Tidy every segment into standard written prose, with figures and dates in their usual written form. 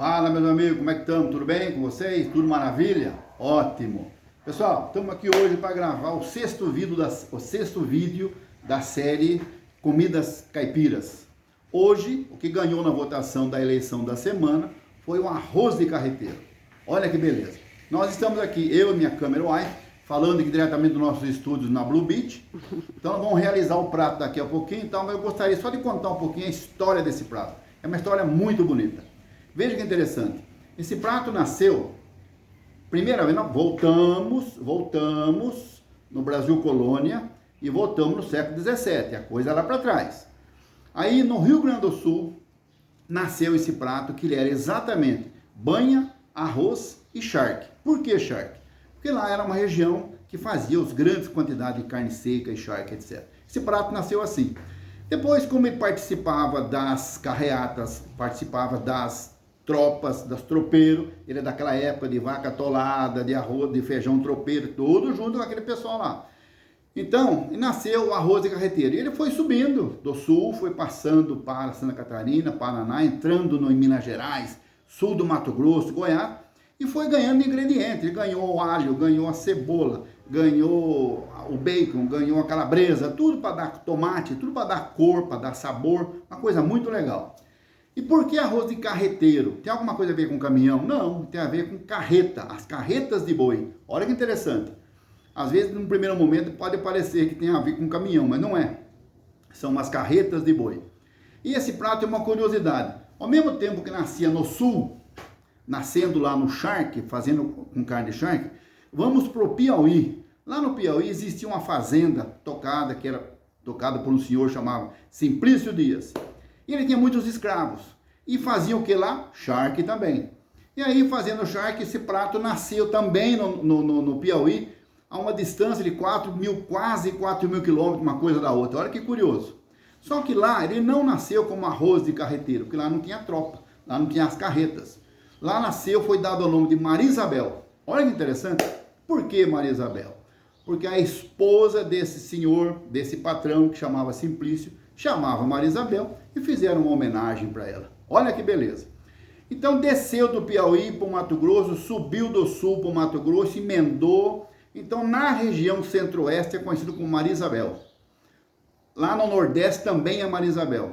Fala, meus amigos, como é que estamos? Tudo bem com vocês? Tudo maravilha? Ótimo! Pessoal, estamos aqui hoje para gravar o sexto vídeo da série Comidas Caipiras. Hoje, o que ganhou na votação da eleição da semana foi o arroz de carreteiro. Olha que beleza! Nós estamos aqui, eu e minha câmera wife, falando aqui diretamente dos nossos estúdios na Blue Beach. Então, nós vamos realizar o prato daqui a pouquinho. Então, eu gostaria só de contar um pouquinho a história desse prato. É uma história muito bonita. Veja que interessante. Esse prato nasceu, primeira vez, nós voltamos no Brasil Colônia e voltamos no século XVII, a coisa lá para trás. Aí no Rio Grande do Sul nasceu esse prato que ele era exatamente banha, arroz e charque. Por que charque? Porque lá era uma região que fazia as grandes quantidades de carne seca e charque, etc. Esse prato nasceu assim. Depois, como ele participava das carreatas, participava das tropas, das tropeiros, ele é daquela época de vaca atolada, de arroz, de feijão tropeiro, tudo junto com aquele pessoal lá. Então, nasceu o arroz de carreteiro. E ele foi subindo do sul, foi passando para Santa Catarina, Paraná, entrando em Minas Gerais, sul do Mato Grosso, Goiás, e foi ganhando ingredientes. Ele ganhou o alho, ganhou a cebola, ganhou o bacon, ganhou a calabresa, tudo para dar tomate, tudo para dar cor, para dar sabor, uma coisa muito legal. E por que arroz de carreteiro? Tem alguma coisa a ver com caminhão? Não, tem a ver com carreta, as carretas de boi. Olha que interessante. Às vezes, num primeiro momento, pode parecer que tem a ver com caminhão, mas não é. São as carretas de boi. E esse prato é uma curiosidade. Ao mesmo tempo que nascia no sul, nascendo lá no charque, fazendo com carne de charque, vamos para o Piauí. Lá no Piauí existia uma fazenda tocada, que era tocada por um senhor chamado Simplício Dias. E ele tinha muitos escravos. E fazia o que lá? Charque também. E aí, fazendo charque, esse prato nasceu também no Piauí, a uma distância de quase 4 mil quilômetros, uma coisa da outra. Olha que curioso. Só que lá, ele não nasceu como arroz de carreteiro, porque lá não tinha tropa, lá não tinha as carretas. Lá nasceu, foi dado o nome de Maria Isabel. Olha que interessante. Por que Maria Isabel? Porque a esposa desse senhor, desse patrão, que chamava Simplício, chamava Maria Isabel e fizeram uma homenagem para ela. Olha que beleza. Então desceu do Piauí para o Mato Grosso, subiu do sul para o Mato Grosso, emendou. Então na região centro-oeste é conhecido como Maria Isabel. Lá no Nordeste também é Maria Isabel.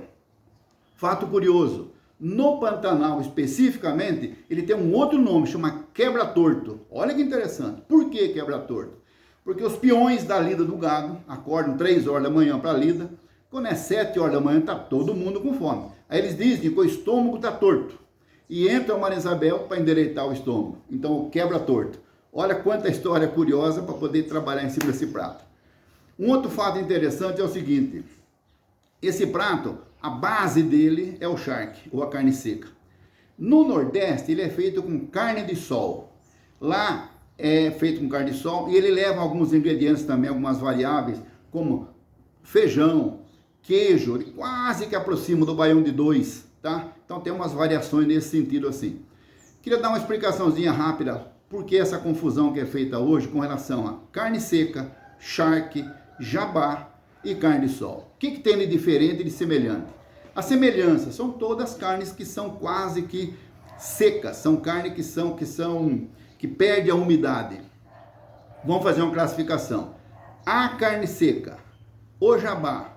Fato curioso, no Pantanal especificamente, ele tem um outro nome, chama quebra-torto. Olha que interessante. Por que quebra-torto? Porque os peões da lida do gado acordam 3 horas da manhã para a lida. Quando é 7 horas da manhã, está todo mundo com fome. Aí eles dizem que o estômago está torto. E entra a Maria Isabel para endireitar o estômago. Então, quebra-torto. Olha quanta história curiosa para poder trabalhar em cima desse prato. Um outro fato interessante é o seguinte. Esse prato, a base dele é o charque, ou a carne seca. No Nordeste, ele é feito com carne de sol. Lá é feito com carne de sol e ele leva alguns ingredientes também, algumas variáveis, como feijão, queijo, ele quase que aproxima do baião de 2, tá? Então tem umas variações nesse sentido assim. Queria dar uma explicaçãozinha rápida, por que essa confusão que é feita hoje com relação a carne seca, charque, jabá e carne de sol. O que tem de diferente e de semelhante? As semelhanças são todas carnes que são quase que secas, são carnes que perdem a umidade. Vamos fazer uma classificação. A carne seca, o jabá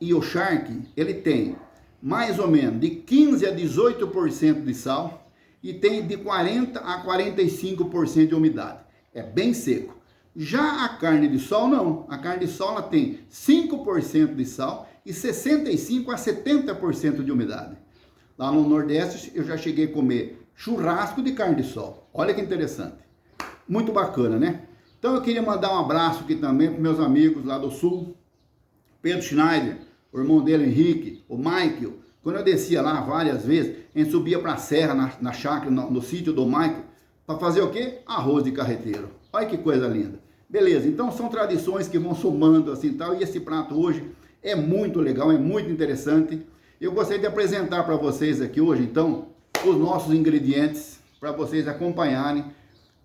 e o charque, ele tem mais ou menos de 15 a 18% de sal e tem de 40 a 45% de umidade. É bem seco. Já a carne de sol não. A carne de sol ela tem 5% de sal e 65 a 70% de umidade. Lá no Nordeste eu já cheguei a comer churrasco de carne de sol. Olha que interessante. Muito bacana, né? Então eu queria mandar um abraço aqui também para meus amigos lá do Sul. Pedro Schneider, o irmão dele Henrique, o Michael. Quando eu descia lá várias vezes, a gente subia para a serra, na chácara, no sítio do Michael, para fazer o quê? Arroz de carreteiro. Olha que coisa linda. Beleza, então são tradições que vão somando assim tal, e esse prato hoje é muito legal, é muito interessante. Eu gostaria de apresentar para vocês aqui hoje, então, os nossos ingredientes, para vocês acompanharem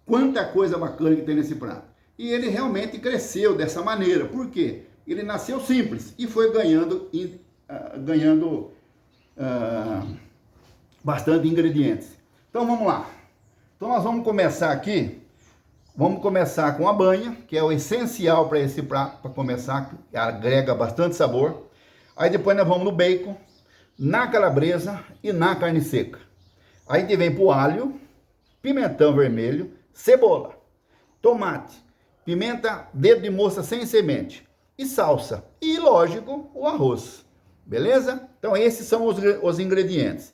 quanta coisa bacana que tem nesse prato. E ele realmente cresceu dessa maneira. Por quê? Ele nasceu simples e foi ganhando bastante ingredientes. Então vamos lá. Então nós vamos começar aqui. Vamos começar com a banha, que é o essencial para esse prato, para começar, que agrega bastante sabor. Aí depois nós vamos no bacon, na calabresa e na carne seca. Aí a gente vem pro alho, pimentão vermelho, cebola, tomate, pimenta, dedo de moça sem semente e salsa. E, lógico, o arroz. Beleza? Então esses são os ingredientes.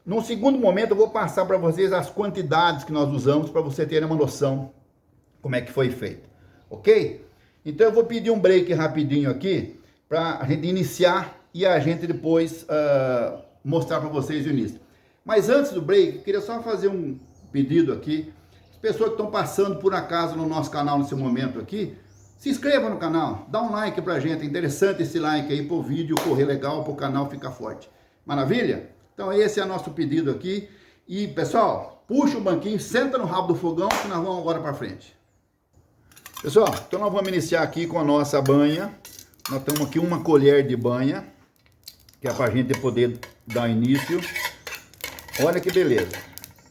No segundo momento eu vou passar para vocês as quantidades que nós usamos para você terem uma noção como é que foi feito. Ok? Então eu vou pedir um break rapidinho aqui para a gente iniciar e a gente depois mostrar para vocês o início. Mas antes do break, eu queria só fazer um pedido aqui. As pessoas que estão passando por acaso no nosso canal nesse momento aqui, se inscreva no canal, dá um like pra gente. É interessante esse like aí pro vídeo correr legal, pro canal ficar forte. Maravilha? Então esse é nosso pedido aqui. E pessoal, puxa o banquinho, senta no rabo do fogão que nós vamos agora pra frente. Pessoal, então nós vamos iniciar aqui com a nossa banha. Nós temos aqui uma colher de banha, que é pra gente poder dar início. Olha que beleza.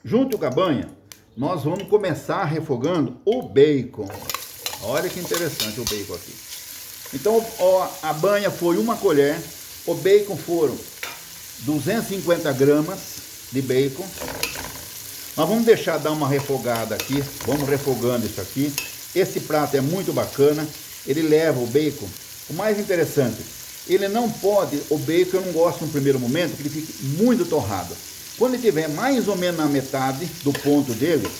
Junto com a banha, nós vamos começar refogando o bacon. Olha que interessante o bacon aqui. Então, ó, a banha foi uma colher, o bacon foram 250 gramas de bacon. Nós vamos deixar dar uma refogada aqui, vamos refogando isso aqui. Esse prato é muito bacana, ele leva o bacon. O mais interessante, ele não pode, o bacon eu não gosto no primeiro momento, que ele fique muito torrado. Quando ele estiver mais ou menos na metade do ponto dele,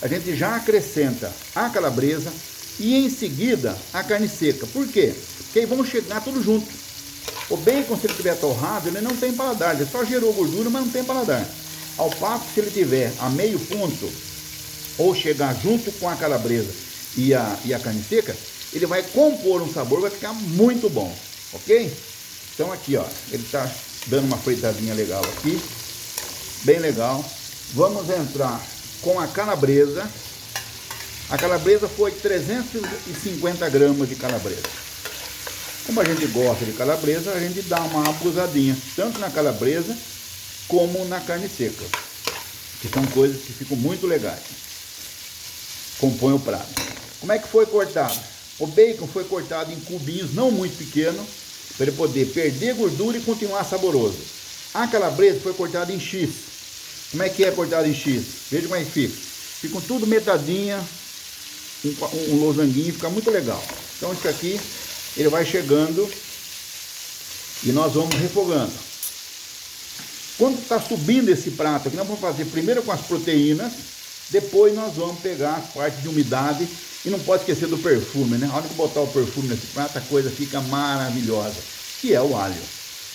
a gente já acrescenta a calabresa e em seguida a carne seca. Por quê? Porque aí vamos chegar tudo junto. O bacon, se ele estiver torrado, ele não tem paladar, ele só gerou gordura, mas não tem paladar. Ao passo que se ele estiver a meio ponto, ou chegar junto com a calabresa e a carne seca, ele vai compor um sabor, vai ficar muito bom, ok? Então aqui, ó, ele está dando uma fritadinha legal aqui, bem legal. Vamos entrar com a calabresa. A calabresa foi 350 gramas de calabresa. Como a gente gosta de calabresa, a gente dá uma abusadinha, tanto na calabresa como na carne seca, que são coisas que ficam muito legais. Compõe o prato. Como é que foi cortado? O bacon foi cortado em cubinhos não muito pequenos, para ele poder perder gordura e continuar saboroso. A calabresa foi cortada em X. Como é que é cortado em X? Veja como é que fica. Ficam tudo metadinha, um losanguinho, fica muito legal. Então isso aqui, ele vai chegando e nós vamos refogando. Quando está subindo esse prato aqui, nós vamos fazer primeiro com as proteínas, depois nós vamos pegar as partes de umidade e não pode esquecer do perfume, né? A hora que botar o perfume nesse prato, a coisa fica maravilhosa, que é o alho.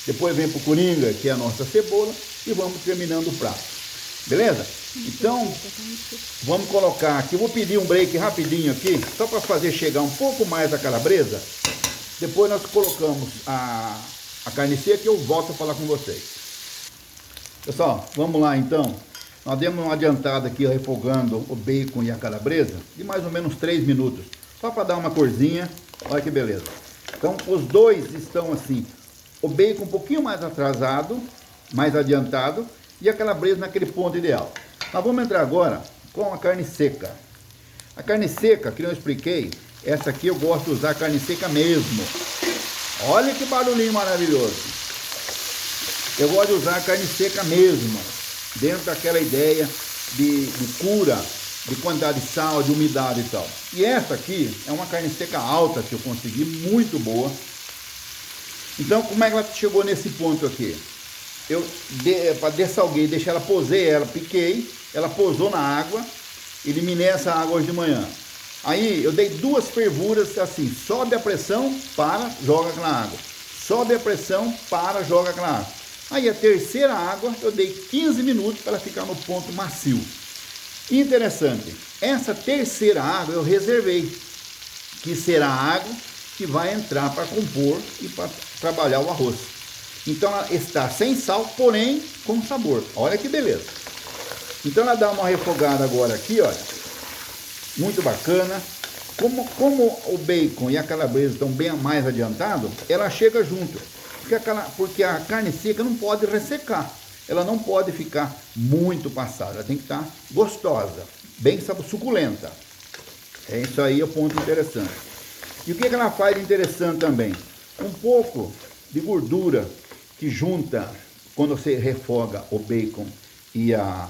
Depois vem pro coringa, que é a nossa cebola, e vamos terminando o prato. Beleza? Então, vamos colocar aqui, vou pedir um break rapidinho aqui, só para fazer chegar um pouco mais a calabresa. Depois nós colocamos a carne seca e eu volto a falar com vocês. Pessoal, vamos lá então. Nós demos uma adiantada aqui, refogando o bacon e a calabresa, de mais ou menos 3 minutos. Só para dar uma corzinha, olha que beleza. Então, os dois estão assim, o bacon um pouquinho mais atrasado, mais adiantado, e a calabresa naquele ponto ideal. Nós vamos entrar agora com a carne seca. A carne seca, que eu expliquei, essa aqui eu gosto de usar carne seca mesmo. Olha que barulhinho maravilhoso. Eu gosto de usar carne seca mesmo, dentro daquela ideia de cura, de quantidade de sal, de umidade e tal. E essa aqui é uma carne seca alta que eu consegui, muito boa. Então, como é que ela chegou nesse ponto aqui? Eu dessalguei, deixei ela, posei ela, piquei, ela posou na água, eliminei essa água hoje de manhã. Aí eu dei 2 fervuras assim, sobe a pressão, para, joga aquela água. Sobe a pressão, para, joga aquela água. Aí a terceira água eu dei 15 minutos para ela ficar no ponto macio. Interessante, essa terceira água eu reservei, que será a água que vai entrar para compor e para trabalhar o arroz. Então ela está sem sal, porém com sabor. Olha que beleza. Então ela dá uma refogada agora aqui, olha. Muito bacana. Como o bacon e a calabresa estão bem mais adiantados, ela chega junto. Porque a carne seca não pode ressecar. ela não pode ficar muito passada, ela tem que estar gostosa, bem suculenta. É isso aí, é o ponto interessante. E o que ela faz de interessante também? Um pouco de gordura que junta quando você refoga o bacon e a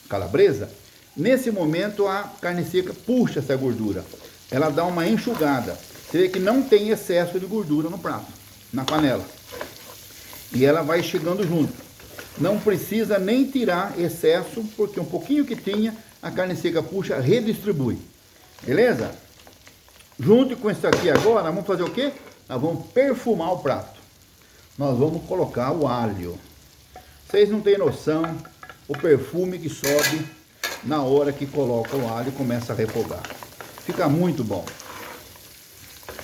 calabresa. Nesse momento a carne seca puxa essa gordura, ela dá uma enxugada. Você vê que não tem excesso de gordura no prato, na panela. E ela vai chegando junto. Não precisa nem tirar excesso, porque um pouquinho que tinha, a carne seca puxa, redistribui. Beleza? Junto com isso aqui agora, vamos fazer o quê? Nós vamos perfumar o prato. Nós vamos colocar o alho. Vocês não têm noção o perfume que sobe na hora que coloca o alho e começa a refogar. Fica muito bom.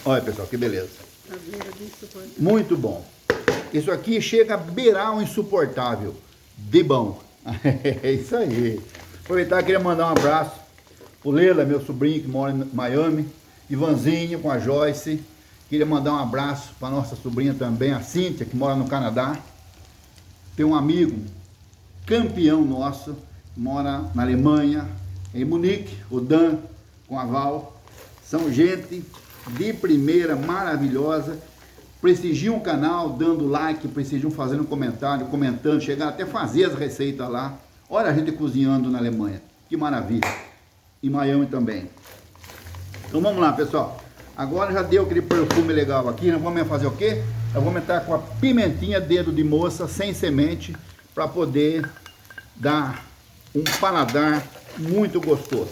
Olha, pessoal, que beleza. Muito bom. Isso aqui chega a beirar o insuportável de bom. É isso aí. Aproveitar, queria mandar um abraço pro Lela, meu sobrinho que mora em Miami, Ivanzinho com a Joyce. Queria mandar um abraço para nossa sobrinha também, a Cíntia, que mora no Canadá. Tem um amigo, campeão nosso, mora na Alemanha, em Munique, o Dan, com a Val. São gente de primeira, maravilhosa. Prestigiam o canal, dando like, prestigiam fazendo comentário, comentando, chegaram até fazer as receitas lá. Olha a gente cozinhando na Alemanha, que maravilha. Em Miami também. Então vamos lá, pessoal. Agora já deu aquele perfume legal aqui, nós vamos fazer o quê? Nós vamos entrar com a pimentinha dedo de moça, sem semente, para poder dar um paladar muito gostoso.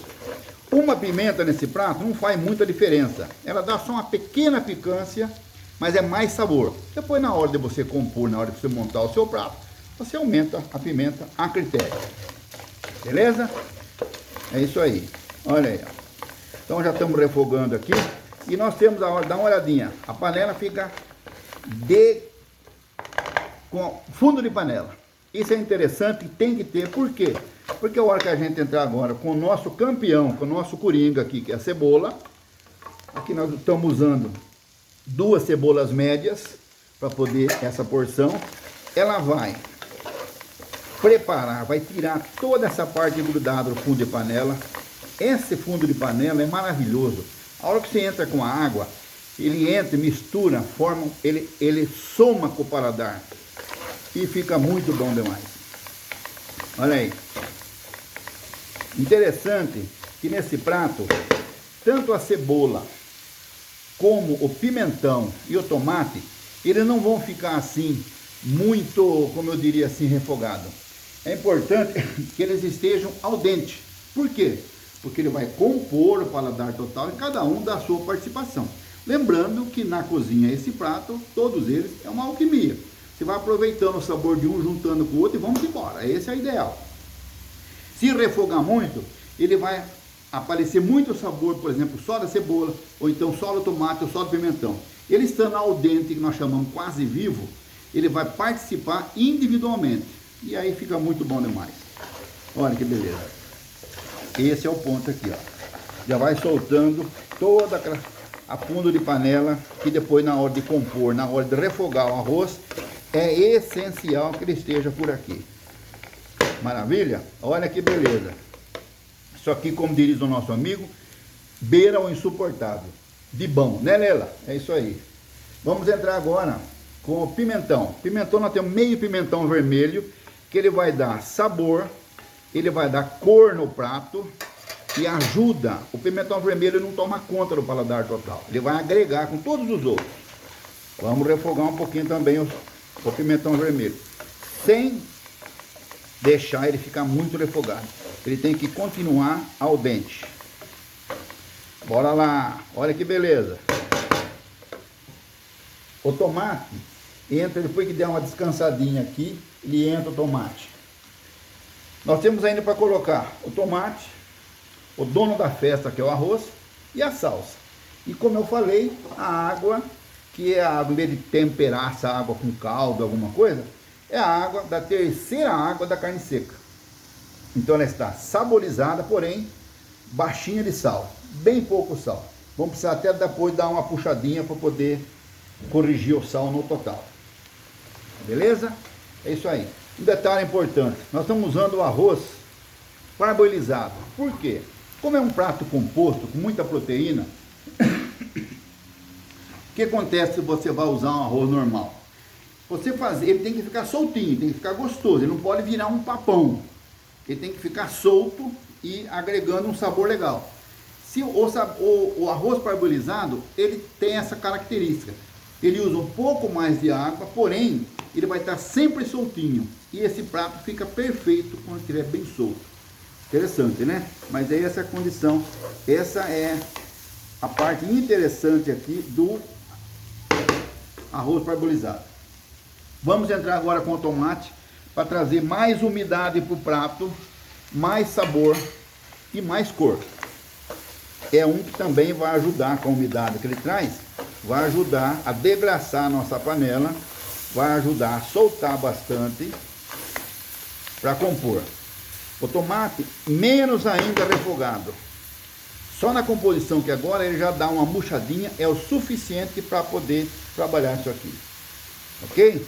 Uma pimenta nesse prato não faz muita diferença. Ela dá só uma pequena picância, mas é mais sabor. Depois, na hora de você compor, na hora de você montar o seu prato, você aumenta a pimenta a critério. Beleza? É isso aí. Olha aí. Então já estamos refogando aqui. E nós temos a hora, dá uma olhadinha. A panela fica com fundo de panela. Isso é interessante e tem que ter. Por quê? Porque a hora que a gente entrar agora com o nosso campeão, com o nosso coringa aqui, que é a cebola. Aqui nós estamos usando 2 cebolas médias para poder essa porção. Ela vai preparar, vai tirar toda essa parte grudada do fundo de panela. Esse fundo de panela é maravilhoso. A hora que você entra com a água, ele entra, mistura, forma, ele soma com o paladar. E fica muito bom demais. Olha aí. Interessante que nesse prato, tanto a cebola como o pimentão e o tomate, eles não vão ficar assim, muito, como eu diria assim, refogado. É importante que eles estejam al dente. Por quê? Porque ele vai compor o paladar total e cada um dá a sua participação. Lembrando que na cozinha esse prato, todos eles, é uma alquimia. Você vai aproveitando o sabor de um, juntando com o outro e vamos embora. Esse é o ideal. Se refogar muito, ele vai aparecer muito sabor, por exemplo, só da cebola, ou então só do tomate, ou só do pimentão. Ele estando al dente, que nós chamamos quase vivo, ele vai participar individualmente. E aí fica muito bom demais. Olha que beleza. Esse é o ponto aqui, ó. Já vai soltando toda a fundo de panela, que depois na hora de compor, na hora de refogar o arroz, é essencial que ele esteja por aqui. Maravilha? Olha que beleza. Isso aqui, como diz o nosso amigo, beira o insuportável. De bom, né, Lela? É isso aí. Vamos entrar agora com o pimentão. Pimentão, nós temos meio pimentão vermelho, que ele vai dar sabor, ele vai dar cor no prato e ajuda. O pimentão vermelho não toma conta do paladar total. Ele vai agregar com todos os outros. Vamos refogar um pouquinho também o pimentão vermelho. Sem deixar ele ficar muito refogado. Ele tem que continuar al dente. Bora lá. Olha que beleza. O tomate entra, depois que der uma descansadinha aqui, ele entra o tomate. Nós temos ainda para colocar o tomate, o dono da festa, que é o arroz, e a salsa. E como eu falei, a água, que é a água, em vez de temperar essa água com caldo, alguma coisa, é a água da terceira água da carne seca. Então ela está saborizada, porém baixinha de sal, bem pouco sal. Vamos precisar até depois dar uma puxadinha para poder corrigir o sal no total. Beleza? É isso aí. Um detalhe importante, nós estamos usando o arroz parboilizado. Por quê? Como é um prato composto, com muita proteína, o que acontece se você vai usar um arroz normal? Ele tem que ficar soltinho, tem que ficar gostoso, ele não pode virar um papão. Ele tem que ficar solto e agregando um sabor legal. Se o arroz parboilizado, ele tem essa característica. Ele usa um pouco mais de água, porém, ele vai estar sempre soltinho. E esse prato fica perfeito quando estiver bem solto. Interessante, né? Mas aí essa é a condição, essa é a parte interessante aqui do arroz parboilizado. Vamos entrar agora com o tomate para trazer mais umidade para o prato, mais sabor e mais cor. É um que também vai ajudar com a umidade que ele traz, vai ajudar a degraçar a nossa panela, vai ajudar a soltar bastante para compor. O tomate menos ainda refogado. Só na composição que agora ele já dá uma murchadinha, é o suficiente para poder trabalhar isso aqui. Ok?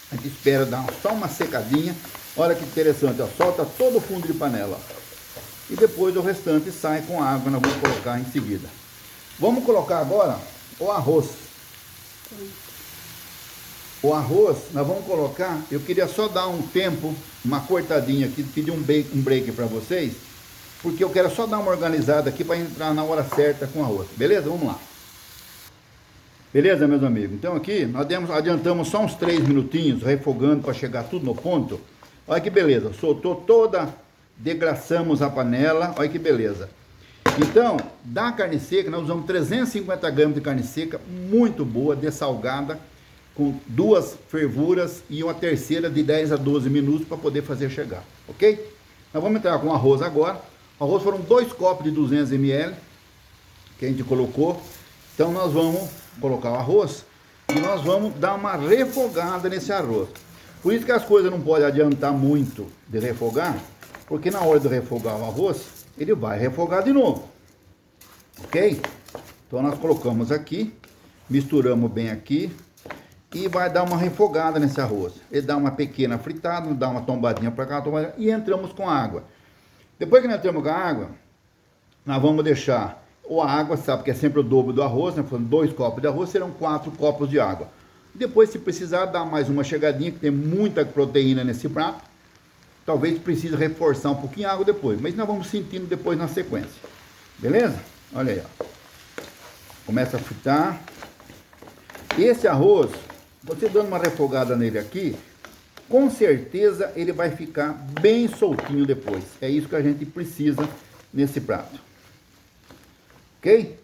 A gente espera dar só uma secadinha. Olha que interessante, ó, solta todo o fundo de panela. E depois o restante sai com a água, nós vamos colocar em seguida. Vamos colocar agora o arroz. O arroz, nós vamos colocar, eu queria só dar um tempo, uma cortadinha aqui, pedir um break para vocês, porque eu quero só dar uma organizada aqui para entrar na hora certa com o arroz. Beleza? Vamos lá. Beleza, meus amigos? Então aqui, nós adiantamos só uns 3 minutinhos, refogando para chegar tudo no ponto. Olha que beleza, soltou toda, degraçamos a panela, olha que beleza. Então, da carne seca, nós usamos 350 gramas de carne seca, muito boa, dessalgada, com 2 fervuras e uma terceira de 10 a 12 minutos para poder fazer chegar, ok? Nós vamos entrar com o arroz agora. O arroz foram 2 copos de 200 ml, que a gente colocou. Então nós vamos colocar o arroz e nós vamos dar uma refogada nesse arroz. Por isso que as coisas não podem adiantar muito de refogar, porque na hora de refogar o arroz, ele vai refogar de novo. Ok? Então nós colocamos aqui, misturamos bem aqui e vai dar uma refogada nesse arroz. Ele dá uma pequena fritada, dá uma tombadinha para cá, e entramos com a água. Depois que nós entramos com a água, nós vamos deixar a água, sabe que é sempre o dobro do arroz, né? 2 copos de arroz, serão 4 copos de água. Depois, se precisar, dar mais uma chegadinha, que tem muita proteína nesse prato. Talvez precise reforçar um pouquinho a água depois, mas nós vamos sentindo depois na sequência. Beleza? Olha aí, ó. Começa a fritar. Esse arroz, você dando uma refogada nele aqui, com certeza ele vai ficar bem soltinho depois. É isso que a gente precisa nesse prato. Ok?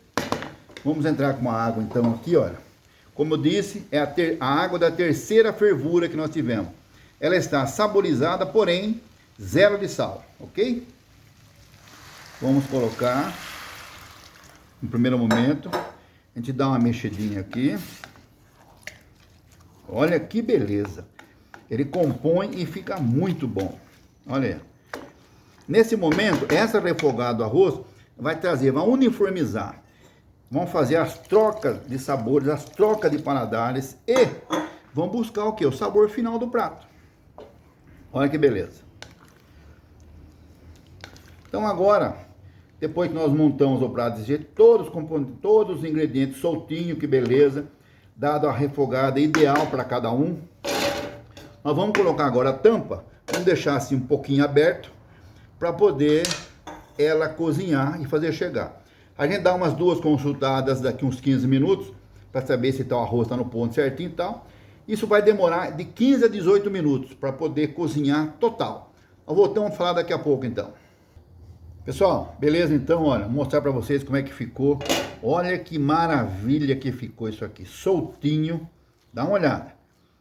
Vamos entrar com a água então aqui, olha. Como eu disse, é a água da terceira fervura que nós tivemos. Ela está saborizada, porém, 0 de sal, ok? Vamos colocar, no primeiro momento, a gente dá uma mexidinha aqui. Olha que beleza. Ele compõe e fica muito bom. Olha aí. Nesse momento, essa refogada do arroz vai trazer, vai uniformizar. Vamos fazer as trocas de sabores, as trocas de paladares e vamos buscar o que? O sabor final do prato. Olha que beleza. Então agora, depois que nós montamos o prato desse jeito, todos os ingredientes soltinho, que beleza, dado a refogada ideal para cada um. Nós vamos colocar agora a tampa, vamos deixar assim um pouquinho aberto, para poder ela cozinhar e fazer chegar. A gente dá umas 2 consultadas daqui uns 15 minutos, para saber se o arroz está no ponto certinho e tal. Isso vai demorar de 15 a 18 minutos, para poder cozinhar total. Nós voltamos a falar daqui a pouco então. Pessoal, beleza então, olha, vou mostrar para vocês como é que ficou. Olha que maravilha que ficou isso aqui, soltinho, dá uma olhada.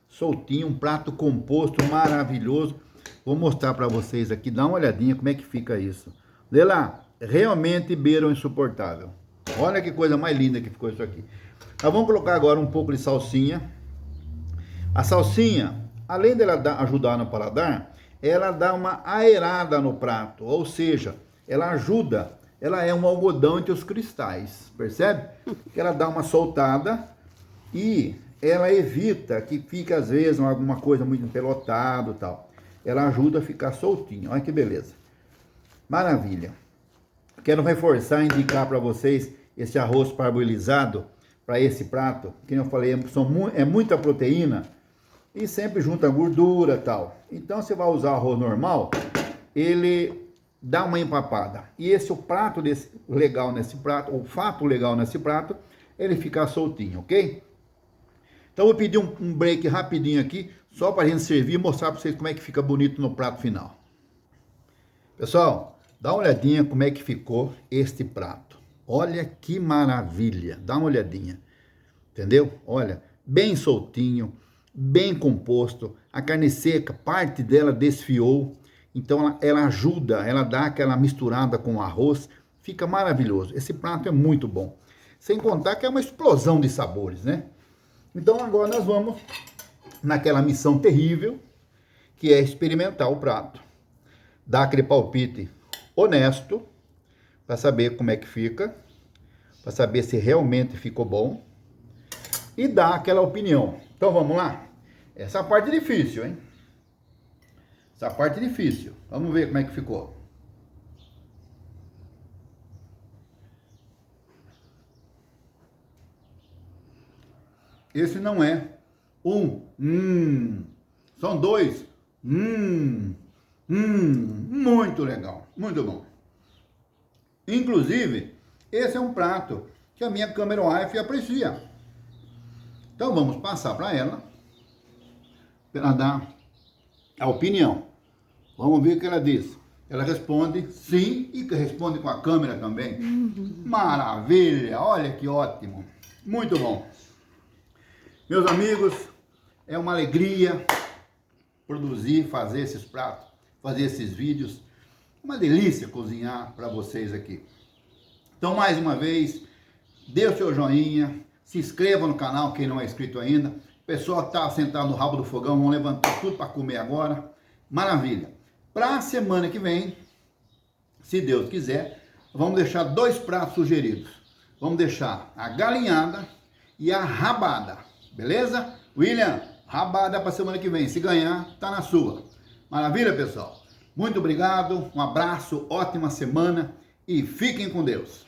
Soltinho, um prato composto maravilhoso. Vou mostrar para vocês aqui, dá uma olhadinha como é que fica isso. Lê lá, realmente beira o insuportável. Olha que coisa mais linda que ficou isso aqui. Nós vamos colocar agora um pouco de salsinha. A salsinha, além dela ajudar no paladar, ela dá uma aerada no prato, ou seja, ela ajuda, ela é um algodão entre os cristais, percebe? Que ela dá uma soltada e ela evita que fique às vezes alguma coisa muito empelotado e tal. Ela ajuda a ficar soltinho. Olha que beleza. Maravilha. Quero reforçar e indicar para vocês esse arroz parboilizado para esse prato. Que eu falei, é muita proteína e sempre junta gordura e tal. Então você vai usar arroz normal, ele dá uma empapada. E esse é o prato legal nesse prato, o fato legal nesse prato, ele ficar soltinho, ok? Então eu vou pedir um break rapidinho aqui, só para a gente servir e mostrar para vocês como é que fica bonito no prato final. Pessoal, dá uma olhadinha como é que ficou este prato. Olha que maravilha, dá uma olhadinha, entendeu? Olha, bem soltinho, bem composto, a carne seca, parte dela desfiou, então ela ajuda, ela dá aquela misturada com o arroz, fica maravilhoso. Esse prato é muito bom, sem contar que é uma explosão de sabores, né? Então agora nós vamos naquela missão terrível, que é experimentar o prato, dar aquele palpite honesto, para saber como é que fica, para saber se realmente ficou bom, e dar aquela opinião. Então vamos lá? Essa parte é difícil, hein? Essa parte é difícil. Vamos ver como é que ficou. Esse não é são dois. Muito legal, muito bom. Inclusive, esse é um prato que a minha câmera wife aprecia. Então vamos passar para ela dar a opinião. Vamos ver o que ela diz. Ela responde sim e responde com a câmera também. Maravilha, olha que ótimo. Muito bom. Meus amigos, é uma alegria produzir, fazer esses pratos, fazer esses vídeos. Uma delícia cozinhar para vocês aqui. Então, mais uma vez, dê o seu joinha, se inscreva no canal, quem não é inscrito ainda. O pessoal está sentado no rabo do fogão, vão levantar tudo para comer agora. Maravilha. Para a semana que vem, se Deus quiser, vamos deixar 2 pratos sugeridos. Vamos deixar a galinhada e a rabada. Beleza? William, rabada para semana que vem. Se ganhar, tá na sua. Maravilha, pessoal? Muito obrigado, um abraço, ótima semana e fiquem com Deus.